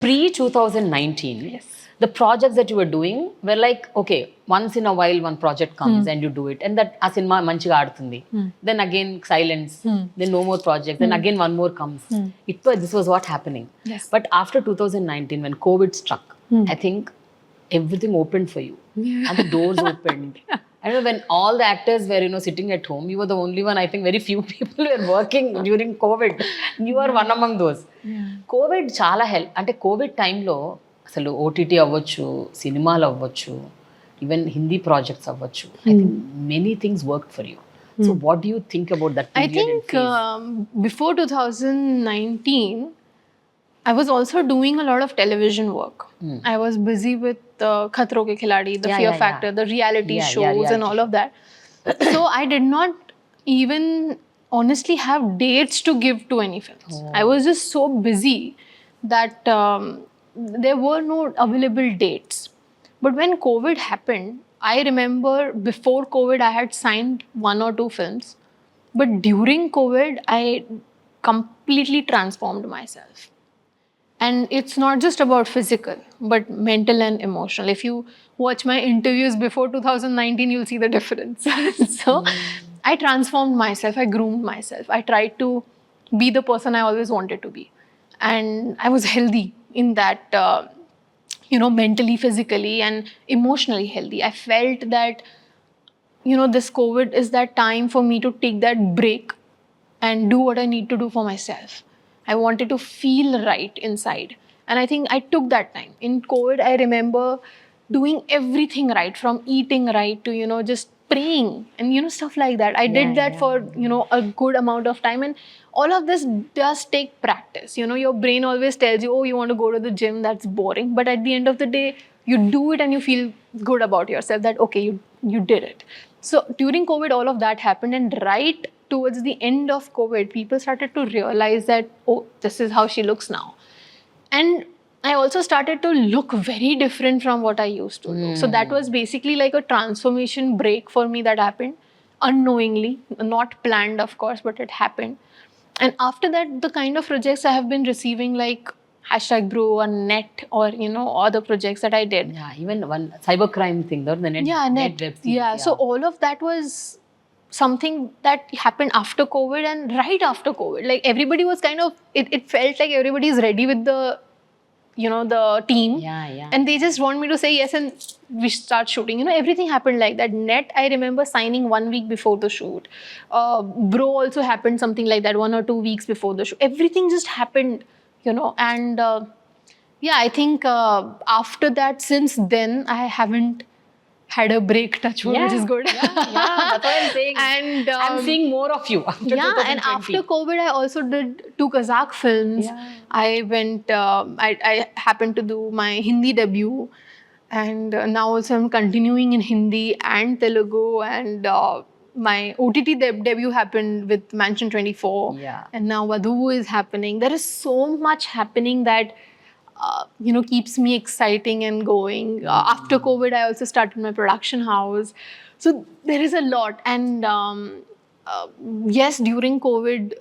Pre-2019, yes, the projects that you were doing were like, okay, once in a while one project comes and you do it, and that a cinema manchiga aadutundi. Then again silence, then no more projects, then again one more comes. This was what happening. Yes. But after 2019, when COVID struck, I think everything opened for you. And the doors opened. I don't know, when all the actors were, sitting at home, you were the only one. I think very few people were working during COVID. You are one among those. Covid చాలా help. అంటే Covid టైంలో అసలు OTT అవ్వచ్చు, సినిమాలు అవ్వచ్చు, even Hindi projects అవ్వచ్చు. I think many things work for you. So what do you think about that? I think before 2019, I was also doing a lot of television work. I was busy with Khatron Ke Khiladi, the Fear Factor, the reality shows and all of that. So I did not even honestly have dates to give to any films. I was just so busy that there were no available dates. But when COVID happened, I remember before COVID I had signed 1 or 2 films. But during COVID, I completely transformed myself. And it's not just about physical, but mental and emotional. If you watch my interviews before 2019, you'll see the difference. So I transformed myself, I groomed myself. I tried to be the person I always wanted to be. And I was healthy in that, mentally, physically, and emotionally healthy. I felt that, this COVID is that time for me to take that break and do what I need to do for myself. I wanted to feel right inside. And I think I took that time. In COVID, I remember doing everything right, from eating right to, just praying and, stuff like that. I did that for, a good amount of time. And all of this does take practice. Your brain always tells you, oh, you want to go to the gym, that's boring. But at the end of the day, you do it and you feel good about yourself that, okay, you did it. So during COVID, all of that happened. And right towards the end of COVID, people started to realize that, oh, this is how she looks now. And I also started to look very different from what I used to do. So that was basically like a transformation break for me that happened unknowingly, not planned, of course, but it happened. And after that, the kind of projects I have been receiving, like #Bro or Net, or other projects that I did. Yeah, even one cybercrime thing, the Net. Yeah, Net. Web series, yeah, so all of that was something that happened after COVID and right after COVID. Like everybody was kind of, it felt like everybody is ready with the, the team. Yeah. And they just want me to say yes and we start shooting. Everything happened like that. Net, I remember signing 1 week before the shoot. Bro also happened something like that, 1 or 2 weeks before the shoot. Everything just happened, and I think after that, since then, I haven't had a break, touch wood, which is good. That's what I'm saying. And I'm seeing more of you after 2020. And after COVID, I also did 2 Kazakh films. I went, I happened to do my Hindi debut, and now also I'm continuing in Hindi and Telugu, and my OTT debut happened with Mansion 24. And now Vadhu is happening. There is so much happening that keeps me exciting and going. After COVID, I also started my production house. So there is a lot. And yes, during COVID,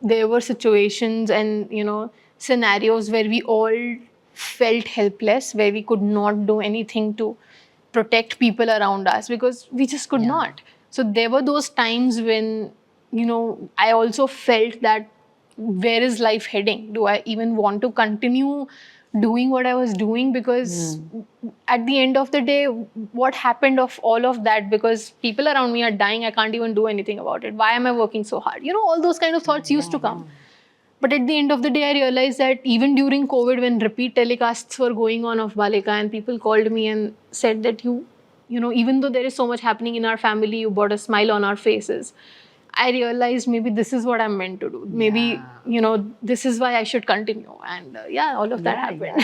there were situations and, scenarios where we all felt helpless, where we could not do anything to protect people around us because we just could not. So there were those times when, I also felt that, where is life heading? Do I even want to continue doing what I was doing? Because at the end of the day, what happened of all of that? Because people around me are dying, I can't even do anything about it. Why am I working so hard? All those kind of thoughts used to come. But at the end of the day, I realized that even during COVID, when repeat telecasts were going on of Balika, and people called me and said that even though there is so much happening in our family, you brought a smile on our faces. I realized maybe this is what I'm meant to do. Maybe, this is why I should continue. And all of that happened.